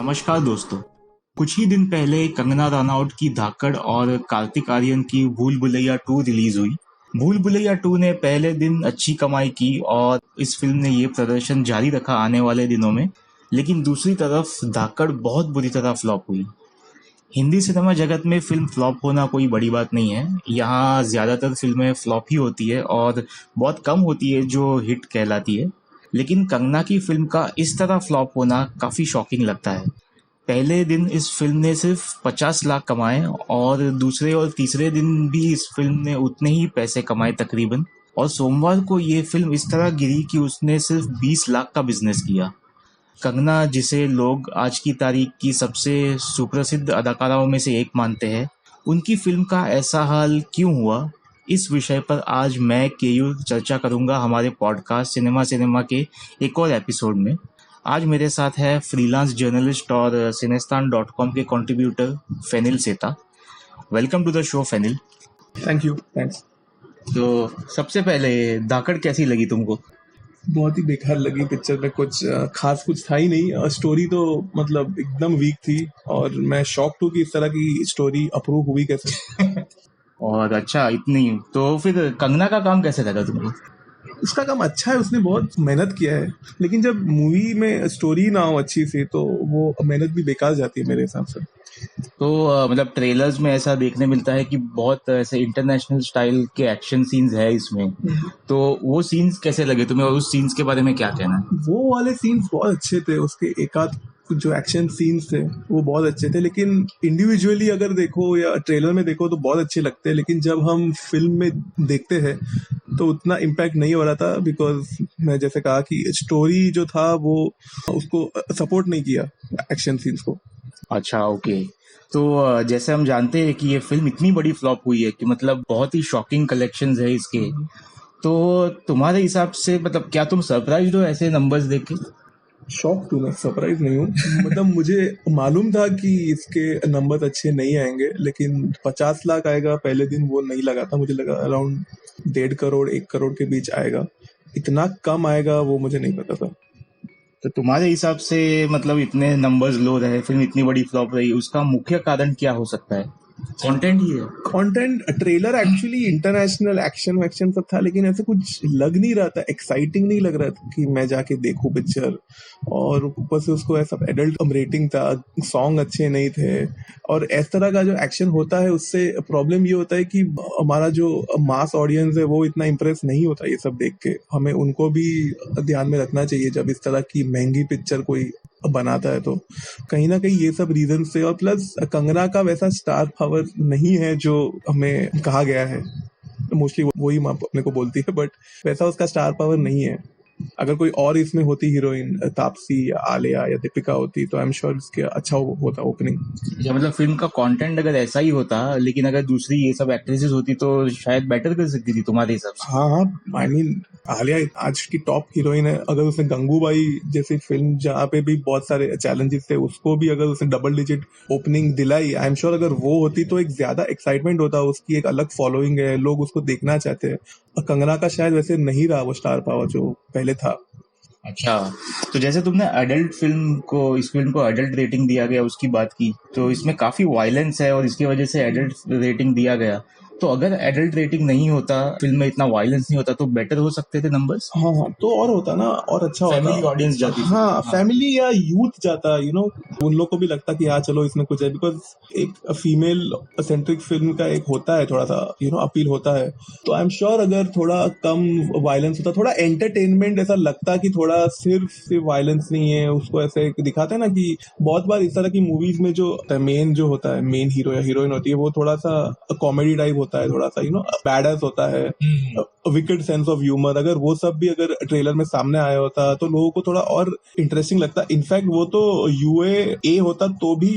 नमस्कार दोस्तों। कुछ ही दिन पहले कंगना रनौत की धाकड़ और कार्तिक आर्यन की भूल भुलैया 2 रिलीज हुई। भूल भुलैया 2 ने पहले दिन अच्छी कमाई की और इस फिल्म ने ये प्रदर्शन जारी रखा आने वाले दिनों में। लेकिन दूसरी तरफ धाकड़ बहुत बुरी तरह फ्लॉप हुई। हिंदी सिनेमा जगत में फिल्म फ्लॉप होना कोई बड़ी बात नहीं है। यहाँ ज्यादातर फिल्में फ्लॉप ही होती है और बहुत कम होती है जो हिट कहलाती है। लेकिन कंगना की फिल्म का इस तरह फ्लॉप होना काफी शॉकिंग लगता है। पहले दिन इस फिल्म ने सिर्फ 50 लाख कमाए और दूसरे और तीसरे दिन भी इस फिल्म ने उतने ही पैसे कमाए तकरीबन। और सोमवार को ये फिल्म इस तरह गिरी कि उसने सिर्फ 20 लाख का बिजनेस किया। कंगना, जिसे लोग आज की तारीख की सबसे सुप्रसिद्ध अदाकाराओं में से एक मानते हैं, उनकी फिल्म का ऐसा हाल क्यों हुआ, इस विषय पर आज मैं केयूर चर्चा करूंगा हमारे पॉडकास्ट सिनेमा सिनेमा के एक और एपिसोड में। आज मेरे साथ है फ्रीलांस जर्नलिस्ट और सिनेस्तान.com के contributor Fenil Seta. Welcome to the show Fenil. Thank you. Thanks. तो सबसे पहले धाकड़ कैसी लगी तुमको? बहुत ही बेकार लगी। पिक्चर में कुछ खास कुछ था ही नहीं। स्टोरी तो मतलब एकदम वीक थी और मैं शॉक्ड हूँ कि इस तरह की स्टोरी अप्रूव हुई कैसे। और अच्छा, इतनी तो फिर कंगना का काम कैसे लगा तुमको? उसका काम अच्छा है, उसने बहुत मेहनत किया है, लेकिन जब मूवी में स्टोरी ना हो अच्छी सी तो वो मेहनत भी बेकार जाती है मेरे हिसाब से। तो मतलब ट्रेलर्स में ऐसा देखने मिलता है कि बहुत ऐसे इंटरनेशनल स्टाइल के एक्शन सीन्स है इसमें। तो वो सीन्स कैसे लगे तुम्हें और उस सीन्स के बारे में क्या कहना है? वो वाले सीन्स बहुत अच्छे थे, उसके एक आध जो एक्शन सीन्स थे वो बहुत अच्छे थे, लेकिन इंडिविजुअली अगर देखो या ट्रेलर में देखो तो बहुत अच्छे लगते हैं, लेकिन जब हम फिल्म में देखते हैं तो उतना इम्पैक्ट नहीं हो रहा था। बिकॉज मैं जैसे कहा कि स्टोरी जो था वो उसको सपोर्ट नहीं किया एक्शन सीन्स को। अच्छा, ओके। तो जैसे हम जानते हैं कि ये फिल्म इतनी बड़ी फ्लॉप हुई है कि मतलब बहुत ही शॉकिंग कलेक्शंस है इसके। तो तुम्हारे हिसाब से मतलब क्या तुम सरप्राइज्ड हो ऐसे नंबर्स देख के? शॉक टू, मैं सरप्राइज नहीं हूँ। मतलब मुझे मालूम था कि इसके नंबर अच्छे नहीं आएंगे, लेकिन 50 लाख आएगा पहले दिन वो नहीं लगा था। मुझे लगा अराउंड 1.5 करोड़ 1 करोड़ के बीच आएगा। इतना कम आएगा वो मुझे नहीं पता था। तो तुम्हारे हिसाब से मतलब इतने नंबर्स लो रहे, फिल्म इतनी बड़ी फ्लॉप रही, उसका मुख्य कारण क्या हो सकता है? कंटेंट ही है। Content, trailer actually international action वैक्शन सब था, लेकिन ऐसे कुछ लग नहीं रहा था, एक्साइटिंग नहीं लग रहा था कि मैं जाके देखूं पिक्चर। और ऊपर से उसको ऐसा एडल्ट रेटिंग था, सॉन्ग अच्छे नहीं थे। और इस तरह का जो एक्शन होता है उससे प्रॉब्लम ये होता है कि हमारा जो मास ऑडियंस है वो इतना इम्प्रेस नहीं होता ये सब देख के। हमें उनको भी ध्यान में रखना चाहिए जब इस तरह की महंगी पिक्चर कोई बनाता है। तो कहीं ना कहीं ये सब रीजन से, और प्लस कंगना का वैसा स्टार पावर नहीं है जो हमें कहा गया है। मोस्टली वही अपने को बोलती है, बट वैसा उसका स्टार पावर नहीं है। अगर कोई और इसमें होती हीरोइन, तापसी या आलिया या दीपिका होती, तो आई एम श्योर इसके अच्छा होता ओपनिंग। या मतलब फिल्म का कंटेंट अगर ऐसा ही होता, लेकिन अगर दूसरी ये सब एक्ट्रेसेस होती तो शायद बेटर कर सकती थी तुम्हारे हिसाब से। हाँ, आई मीन आलिया आज की टॉप हीरोइन है। अगर उसने गंगूबाई जैसी फिल्म जहाँ पे भी बहुत सारे चैलेंजेस थे, उसको भी अगर उसने डबल डिजिट ओपनिंग दिलाई, आई एम श्योर अगर वो होती तो एक ज्यादा एक्साइटमेंट होता। उसकी एक अलग फॉलोइंग है, लोग उसको देखना चाहते हैं। कंगना का शायद वैसे नहीं रहा वो स्टार पावर जो पहले था। अच्छा, तो जैसे तुमने एडल्ट फिल्म को, इस फिल्म को एडल्ट रेटिंग दिया गया उसकी बात की, तो इसमें काफी वायलेंस है और इसकी वजह से एडल्ट रेटिंग दिया गया। तो अगर एडल्ट रेटिंग नहीं होता, फिल्म में इतना वायलेंस नहीं होता, तो बेटर हो सकते थे नंबर्स। हाँ, तो और होता ना, और अच्छा होता। फैमिली ऑडियंस जाती थी। हाँ, फैमिली या यूथ जाता, उन लोग को भी लगता कि हाँ चलो इसमें कुछ है। बिकॉज एक फीमेल सेंट्रिक फिल्म का एक होता है, थोड़ा सा अपील होता है। तो आई एम श्योर अगर थोड़ा कम वायलेंस होता, थोड़ा एंटरटेनमेंट ऐसा लगता कि थोड़ा सिर्फ वायलेंस नहीं है, उसको ऐसे दिखाते हैं ना कि बहुत बार इस तरह की मूवीज में जो मेन जो होता है, मेन हीरो या हीरोइन होती है, वो थोड़ा सा कॉमेडी टाइप होता है, थोड़ा सा बैडएस होता है, विकेड सेंस ऑफ ह्यूमर। अगर वो सब भी अगर ट्रेलर में सामने आया होता तो लोगों को थोड़ा और इंटरेस्टिंग लगता। इनफैक्ट वो तो UA होता तो भी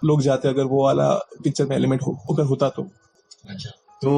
लोग जाते अगर वो वाला पिक्चर में एलिमेंट अगर होता तो। अच्छा, तो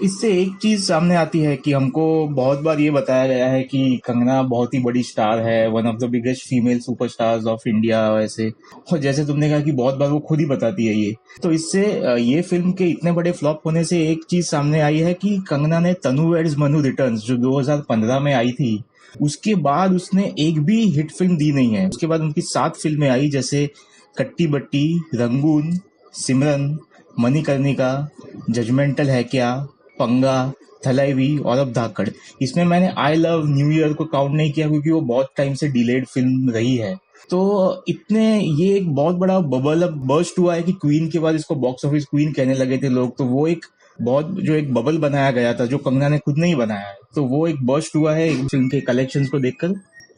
इससे एक चीज सामने आती है कि हमको बहुत बार ये बताया गया है कि कंगना बहुत ही बड़ी स्टार है, one of the biggest female superstars of India वैसे। और जैसे तुमने कहा कि बहुत बार वो खुद ही बताती है ये, तो इससे ये फिल्म के इतने बड़े फ्लॉप होने से एक चीज सामने आई है कि कंगना ने तनु वेड्स मनु रिटर्न्स जो 2015 में आई थी, उसके बाद उसने एक भी हिट फिल्म दी नहीं है। उसके बाद उनकी 7 फिल्में आई, जैसे कट्टी बट्टी, रंगून, सिमरन, मणिकर्णिका, जजमेंटल है क्या, पंगा, थलाइवी और अब धाकड़। इसमें मैंने आई लव न्यू ईयर को काउंट नहीं किया क्योंकि वो बहुत टाइम से डिलेड फिल्म रही है। तो इतने ये एक बहुत बड़ा बबल अब बर्स्ट हुआ है कि क्वीन के बाद इसको बॉक्स ऑफिस क्वीन कहने लगे थे लोग। तो वो एक बहुत जो एक बबल बनाया गया था जो कंगना ने खुद नहीं बनाया है, तो वो एक बर्स्ट हुआ है फिल्म के कलेक्शंस को देखकर।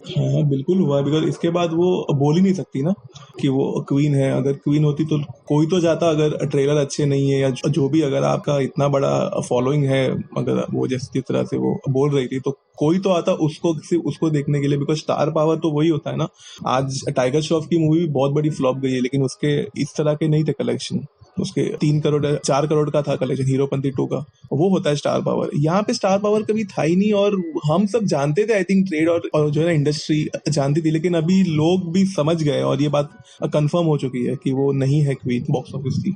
हाँ बिल्कुल हुआ, बिकॉज इसके बाद वो बोल ही नहीं सकती ना कि वो क्वीन है। अगर क्वीन होती तो कोई तो जाता, अगर ट्रेलर अच्छे नहीं है या जो भी, अगर आपका इतना बड़ा फॉलोइंग है, अगर वो जिस तरह से वो बोल रही थी, तो कोई तो आता उसको सिर्फ उसको देखने के लिए, बिकॉज स्टार पावर तो वही होता है ना। आज टाइगर श्रॉफ की मूवी भी बहुत बड़ी फ्लॉप गई है, लेकिन उसके इस तरह के नहीं थे कलेक्शन। उसके 3 करोड़ 4 करोड़ का था कलेक्शन हीरोपंती 2 का। वो होता है स्टार पावर। यहाँ पे स्टार पावर कभी था ही नहीं, और हम सब जानते थे, आई थिंक ट्रेड और जो है ना इंडस्ट्री जानती थी, लेकिन अभी लोग भी समझ गए और ये बात कंफर्म हो चुकी है कि वो नहीं है क्वीन बॉक्स ऑफिस की।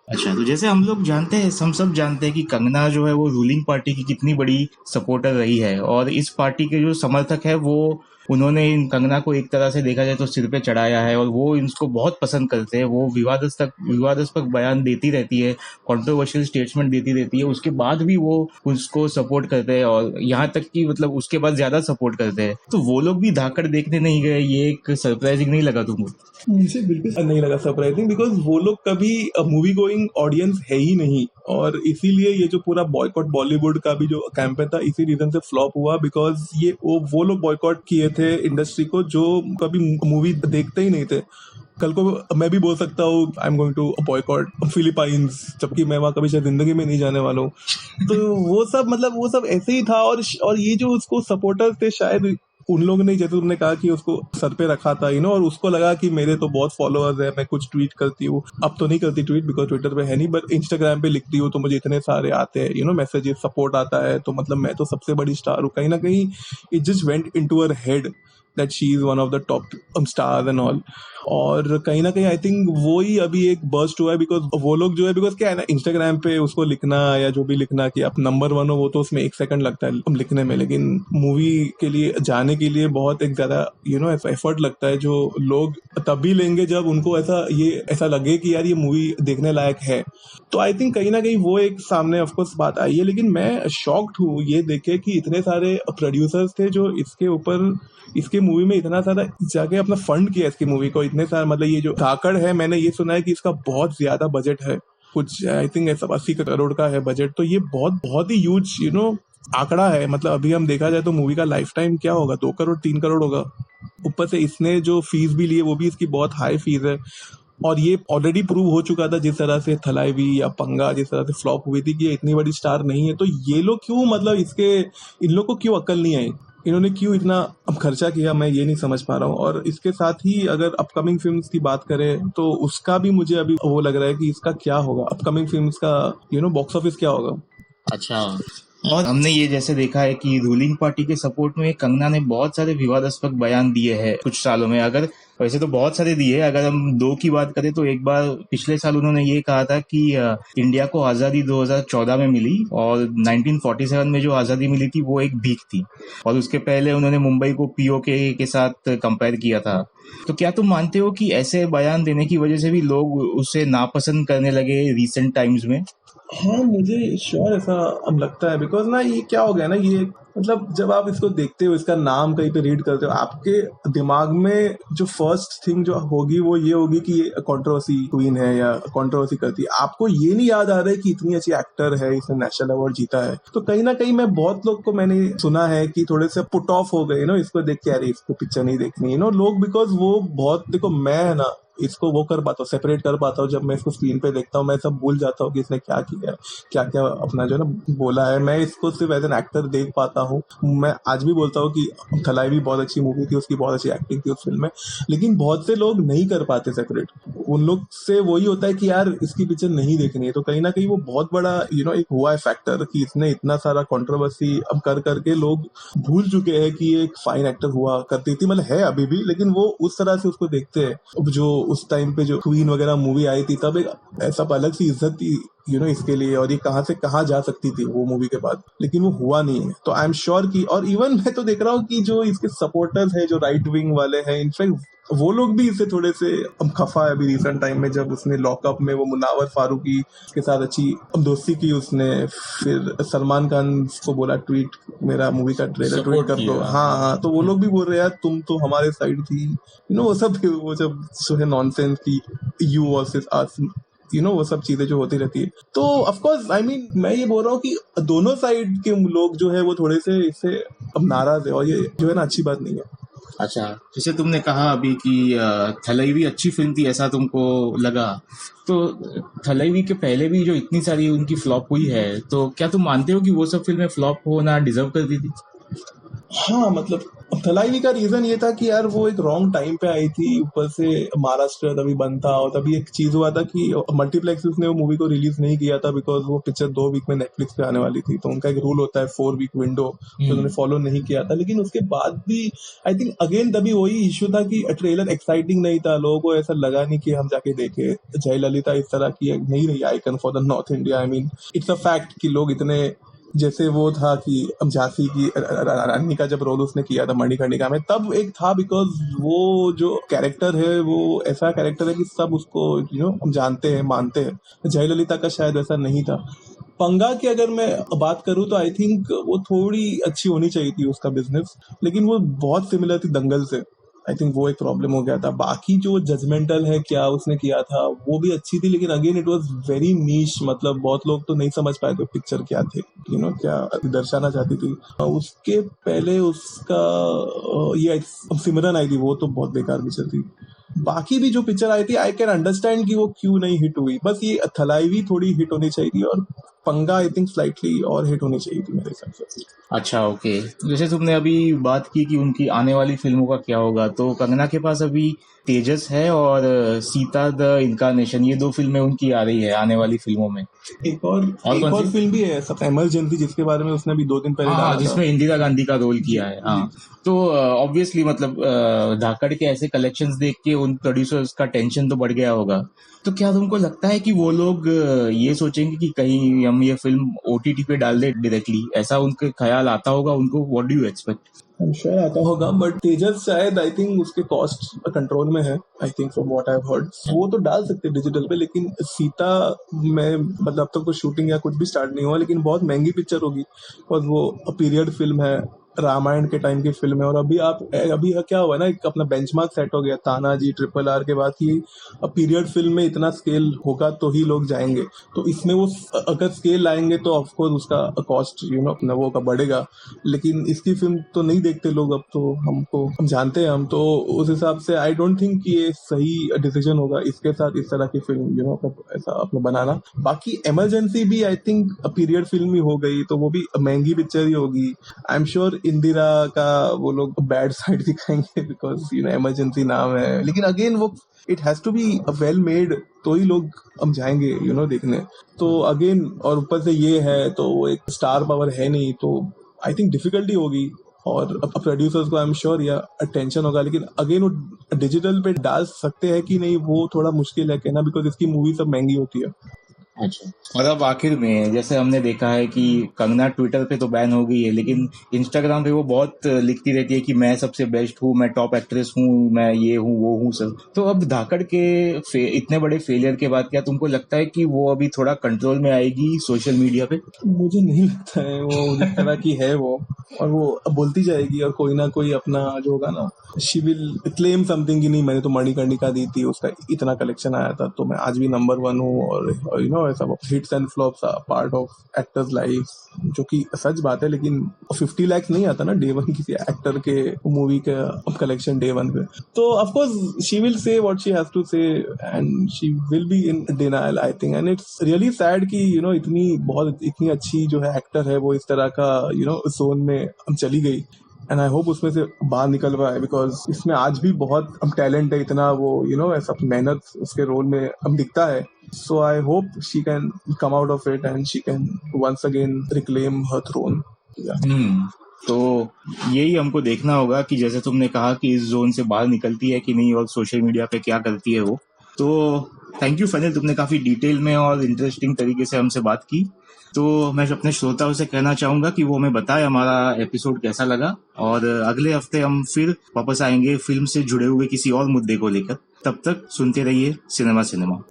अच्छा, तो जैसे हम लोग जानते हैं, हम सब जानते हैं कि कंगना जो है वो रूलिंग पार्टी की कितनी बड़ी सपोर्टर रही है, और इस पार्टी के जो समर्थक है वो उन्होंने इन कंगना को एक तरह से देखा जाए तो सिर पे चढ़ाया है, और वो इनको बहुत पसंद करते हैं। वो विवादास्पद बयान देती रहती है, कंट्रोवर्शियल स्टेटमेंट देती रहती है, उसके बाद भी वो उसको सपोर्ट करते हैं, और यहाँ तक कि मतलब उसके बाद ज्यादा सपोर्ट करते हैं। तो वो लोग भी धाकड़ देखने नहीं गए, ये एक सरप्राइजिंग नहीं लगा तुमको? मुझे बिल्कुल नहीं लगा सरप्राइजिंग, बिकॉज वो लोग कभी मूवी गोइंग ऑडियंस है ही नहीं, और इसीलिए ये जो पूरा बॉयकॉट बॉलीवुड का भी जो कैंपेन था इसी रीजन से फ्लॉप हुआ, बिकॉज ये वो लोग बॉयकॉट किए थे इंडस्ट्री को जो कभी मूवी देखते ही नहीं थे। कल को मैं भी बोल सकता हूँ I am going to boycott Philippines, जबकि मैं वहां कभी शायद जिंदगी में नहीं जाने वाला हूँ। तो वो सब मतलब वो सब ऐसे ही था, और ये जो उसको सपोर्टर्स थे, शायद उन लोगों ने, जैसे तुमने कहा, कि उसको सर पे रखा था और उसको लगा कि मेरे तो बहुत फॉलोअर्स है, मैं कुछ ट्वीट करती हूँ। अब तो नहीं करती ट्वीट, बिकॉज ट्विटर पे है नहीं, बट इंस्टाग्राम पे लिखती हूँ तो मुझे इतने सारे आते हैं मैसेजेस, सपोर्ट आता है, तो मतलब मैं तो सबसे बड़ी स्टार हूँ। कहीं ना कहीं it just went into her head that she is one of the top stars and all. और कहीं ना कहीं आई थिंक वो ही अभी एक बर्स्ट हुआ है, बिकॉज वो लोग जो है, बिकॉज क्या है ना, इंस्टाग्राम पे उसको लिखना या जो भी लिखना कि आप नंबर 1 हो, वो तो उसमें 1 सेकंड लगता है लिखने में, लेकिन मूवी के लिए जाने के लिए बहुत एक ज्यादा एफर्ट लगता है, जो लोग तभी लेंगे जब उनको ऐसा लगे कि यार ये मूवी देखने लायक है। तो आई थिंक कहीं ना कहीं वो एक सामने ऑफकोर्स बात आई है, लेकिन मैं शॉक्ड हूँ ये देखे कि इतने सारे प्रोड्यूसर्स थे जो इसके ऊपर, इसके मूवी में इतना सारा जाके अपना फंड किया इसकी मूवी को, इतने सारे, मतलब ये जो धाकड़ है, मैंने ये सुना है कि इसका बहुत ज्यादा बजट है, कुछ आई थिंक 80 करोड़ का है बजट। तो ये बहुत बहुत ही ह्यूज आंकड़ा है। मतलब अभी हम देखा जाए तो मूवी का लाइफ टाइम क्या होगा, 2 करोड़ 3 करोड़ होगा। ऊपर से इसने जो फीस भी ली है वो भी इसकी बहुत हाई फीस है, और ये ऑलरेडी प्रूव हो चुका था जिस तरह से थलाइवी या पंगा जिस तरह से फ्लॉप हुई थी कि ये इतनी बड़ी स्टार नहीं है। तो ये लोग क्यों, मतलब इन लोग को क्यों अक्ल नहीं आई, इन्होंने क्यों इतना खर्चा किया, मैं ये नहीं समझ पा रहा हूँ। और इसके साथ ही अगर अपकमिंग फिल्म्स की बात करें तो उसका भी मुझे अभी वो लग रहा है कि इसका क्या होगा, अपकमिंग फिल्म्स का बॉक्स ऑफिस क्या होगा। अच्छा, और हमने ये जैसे देखा है कि रूलिंग पार्टी के सपोर्ट में कंगना ने बहुत सारे विवादास्पद बयान दिए हैं कुछ सालों में। अगर वैसे तो बहुत सारे दिए, अगर हम 2 की बात करें तो एक बार पिछले साल उन्होंने ये कहा था कि इंडिया को आज़ादी 2014 में मिली, और 1947 में जो आज़ादी मिली थी वो एक भीख थी, और उसके पहले उन्होंने मुंबई को पीओके के साथ कंपेयर किया था। तो क्या तुम मानते हो कि ऐसे बयान देने की वजह से भी लोग उसे नापसंद करने लगे रिसेंट टाइम्स में? हाँ मुझे श्योर ऐसा अब लगता है, बिकॉज ना ये क्या हो गया ना, ये मतलब जब आप इसको देखते हो, इसका नाम कहीं पे रीड करते हो, आपके दिमाग में जो फर्स्ट थिंग जो होगी वो ये होगी कि ये कंट्रोवर्सी क्वीन है या कंट्रोवर्सी करती है। आपको ये नहीं याद आ रहा है कि इतनी अच्छी एक्टर है, इसने नेशनल अवार्ड जीता है। तो कहीं ना कहीं मैं बहुत लोग को मैंने सुना है कि थोड़े से पुट ऑफ हो गए इसको देख के, अरे इसको पिक्चर नहीं देखनी लोग, बिकॉज वो बहुत, देखो मैं है ना इसको वो कर पाता हूँ, सेपरेट कर पाता हूँ। जब मैं इसको स्क्रीन पे देखता हूँ मैं सब भूल जाता हूँ कि इसने क्या किया है, क्या क्या अपना जो ना बोला है। मैं इसको सिर्फ एज एन एक्टर देख पाता हूँ। मैं आज भी बोलता हूँ कि थलाई भी बहुत अच्छी मूवी थी, उसकी बहुत अच्छी एक्टिंग थी उस फिल्म में, लेकिन बहुत से लोग नहीं कर पाते सेपरेट। उन लोग से वही होता है कि यार इसकी पिक्चर नहीं देखनी है। तो कहीं ना कहीं वो बहुत बड़ा एक हुआ है फैक्टर कि इसने इतना सारा कंट्रोवर्सी अब कर करके लोग भूल चुके हैं कि ये एक फाइन एक्टर हुआ करती थी, मतलब है अभी भी, लेकिन वो उस तरह से उसको देखते हैं। जो उस टाइम पे जो क्वीन वगैरह मूवी आई थी तब एक ऐसा अलग सी इज्जत थी इसके लिए, और ये कहां से कहां जा सकती थी वो मूवी के बाद, लेकिन वो हुआ नहीं है। तो आई एम श्योर कि, और इवन मैं तो देख रहा हूँ कि जो इसके सपोर्टर्स है, जो राइट विंग वाले हैं, इनफैक्ट वो लोग भी इससे थोड़े से खफा है अभी रिसेंट टाइम में, जब उसने लॉकअप में वो मुनावर फारूकी के साथ अच्छी दोस्ती की उसने, फिर सलमान खान को बोला ट्वीट, मेरा मूवी का ट्रेलर ट्वीट कर दो। हाँ, तो वो लोग भी बोल रहे यार तुम तो हमारे साइड थी, वो सब वो जब जो है नॉनसेंस की यू वर्सेस अस, वो सब चीजें जो होती रहती है। तो ऑफ कोर्स मैं ये बोल रहा हूँ कि दोनों साइड के लोग जो है वो थोड़े से इससे अब नाराज है, और ये जो है ना अच्छी बात नहीं है। अच्छा, जैसे तुमने कहा अभी कि थलैवी अच्छी फिल्म थी ऐसा तुमको लगा, तो थलैवी के पहले भी जो इतनी सारी उनकी फ्लॉप हुई है, तो क्या तुम मानते हो कि वो सब फिल्में फ्लॉप होना डिजर्व करती थी? हाँ, थलाइवी का रीजन ये था कि यार वो एक रॉन्ग टाइम पे आई थी, ऊपर से महाराष्ट्र तभी बंद था, और तभी एक चीज हुआ था कि मल्टीप्लेक्सेस ने वो मूवी को रिलीज नहीं किया था, बिकॉज वो पिक्चर 2 वीक में नेटफ्लिक्स पे आने वाली थी, तो उनका एक रूल होता है 4 वीक विंडो, तो उन्होंने फॉलो नहीं किया था। लेकिन उसके बाद भी आई थिंक अगेन तभी वही इश्यू था कि ट्रेलर एक्साइटिंग नहीं था, लोगों को ऐसा लगा नहीं कि हम जाके देखे। जयललिता इस तरह की नहीं रही icon for the north India. It's a fact कि लोग इतने, जैसे वो था कि अब झांसी की रानी का जब रोल उसने किया था मणिकर्णिका में, तब एक था, बिकॉज वो जो कैरेक्टर है वो ऐसा कैरेक्टर है कि सब उसको हम जानते हैं, मानते हैं। जयललिता का शायद ऐसा नहीं था। पंगा की अगर मैं बात करूं तो आई थिंक वो थोड़ी अच्छी होनी चाहिए थी उसका बिजनेस, लेकिन वो बहुत सिमिलर थी दंगल से। आई थिंक वो एक प्रॉब्लम हो गया था। बाकी जो जजमेंटल है क्या उसने किया था वो भी अच्छी थी, लेकिन again it was very niche, बहुत लोग तो नहीं समझ पाए थे पिक्चर क्या थे, क्या दर्शाना चाहती थी। उसके पहले उसका ये सिमरन आई थी, वो तो बहुत बेकार पिक्चर थी। बाकी भी जो पिक्चर आई थी आई कैन अंडरस्टैंड कि वो क्यों नहीं हिट हुई, बस ये थलाइवी थोड़ी हिट होनी चाहिए थी, और पंगा आई थिंक स्लाइटली और हिट होनी चाहिए थी मेरे हिसाब से। अच्छा, ओके। जैसे तुमने अभी बात की कि उनकी आने वाली फिल्मों का क्या होगा, तो कंगना के पास अभी तेजस है और सीता द इनकारनेशन, ये 2 फिल्में उनकी आ रही है आने वाली फिल्मों में। एक और फिल्म भी है सब इमरजेंसी, जिसके बारे में उसने अभी 2 दिन पहले डाला था, जिसमें इंदिरा गांधी का रोल किया है। हाँ, तो ऑब्वियसली धाकड़ के ऐसे कलेक्शंस देख के उन प्रोड्यूसर्स का टेंशन तो बढ़ गया होगा। तो क्या तुमको लगता है कि वो लोग ये सोचेंगे कि कहीं हम ये फिल्म ओटीटी पे डाल दे डायरेक्टली, ऐसा उनके ख्याल आता होगा उनको? What do you expect? शायद आता होगा, बट तेजस शायद आई थिंक उसके कॉस्ट कंट्रोल में है। I think from what I have heard वो तो डाल सकते हैं डिजिटल पे, लेकिन सीता में अब तक तो शूटिंग या कुछ भी स्टार्ट नहीं हुआ, लेकिन बहुत महंगी पिक्चर होगी, और वो पीरियड फिल्म है, रामायण के टाइम की फिल्म है। और अभी क्या हुआ ना, एक अपना बेंचमार्क सेट हो गया तानाजी RRR के बाद कि अब पीरियड फिल्म में इतना स्केल होगा तो ही लोग जाएंगे। तो इसमें वो अगर स्केल लाएंगे तो ऑफकोर्स उसका कॉस्ट अपना वो का बढ़ेगा, लेकिन इसकी फिल्म तो नहीं देखते लोग अब, तो हम जानते हैं हम, तो उस हिसाब से आई डोंट थिंक कि ये सही डिसीजन होगा इसके साथ इस तरह की फिल्म ऐसा अपना बनाना। बाकी इमरजेंसी भी आई थिंक पीरियड फिल्म ही हो गई, तो वो भी महंगी पिक्चर ही होगी। आई एम श्योर इंदिरा का वो लोग बैड साइड दिखाएंगे, बिकॉज इमरजेंसी नाम है, लेकिन अगेन वो it has to be well made, तो ही लोग हम जाएंगे देखने। तो अगेन, और ऊपर से ये है तो वो एक स्टार पावर है नहीं, तो आई थिंक डिफिकल्टी होगी, और प्रोड्यूसर्स को आई एम श्योर या टेंशन होगा। लेकिन अगेन वो डिजिटल पे डाल सकते हैं कि नहीं वो थोड़ा मुश्किल है कहना, बिकॉज इसकी मूवी सब महंगी होती है। अच्छा, और अब आखिर में जैसे हमने देखा है कि कंगना ट्विटर पे तो बैन हो गई है, लेकिन इंस्टाग्राम पे वो बहुत लिखती रहती है कि मैं सबसे बेस्ट हूँ, मैं टॉप एक्ट्रेस हूँ, मैं ये हूँ वो हूँ सब। तो अब धाकड़ के इतने बड़े फेलियर के बाद क्या तुमको लगता है कि वो अभी थोड़ा कंट्रोल में आएगी सोशल मीडिया पे? मुझे नहीं लगता है, वो जिस तरह की है वो, और वो बोलती जाएगी, और कोई ना कोई अपना जो होगा ना, शी विल क्लेम समथिंग कि नहीं मैंने तो मणिकर्णिका दी थी, उसका इतना कलेक्शन आया था, तो मैं आज भी नंबर 1 हूँ, और ऐसा hits and flops part of actors life, जो कि सच बात है। लेकिन 50 लाख नहीं आता ना डे 1 किसी एक्टर के मूवी का कलेक्शन डे 1 पे, तो of course she will say what she has to say, and she will be in denial I think, and it's really sad कि इतनी अच्छी जो है एक्टर है वो इस तरह का जोन में चली गई, एंड आई होप उसमें से बाहर निकल रहा है, बिकॉज इसमें आज भी बहुत टैलेंट है, इतना वो ऐसा मेहनत उसके रोल में दिखता है। So I hope she can come out of it and she can once again reclaim her throne. तो यही हमको देखना होगा कि जैसे तुमने कहा कि इस जोन से बाहर निकलती है कि नहीं और सोशल मीडिया पे क्या करती है वो। तो थैंक यू फनिल, तुमने काफी डिटेल में और इंटरेस्टिंग तरीके से हमसे बात की। तो मैं अपने श्रोताओं से कहना चाहूंगा कि वो हमें बताए हमारा एपिसोड कैसा लगा, और अगले हफ्ते हम फिर वापस आएंगे फिल्म से जुड़े हुए किसी और मुद्दे को लेकर। तब तक सुनते रहिए सिनेमा।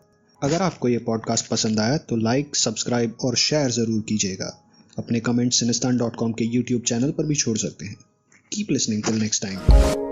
अगर आपको ये पॉडकास्ट पसंद आया तो लाइक, सब्सक्राइब और शेयर ज़रूर कीजिएगा। अपने कमेंट्स cinestan.com के YouTube चैनल पर भी छोड़ सकते हैं। Keep listening till next time.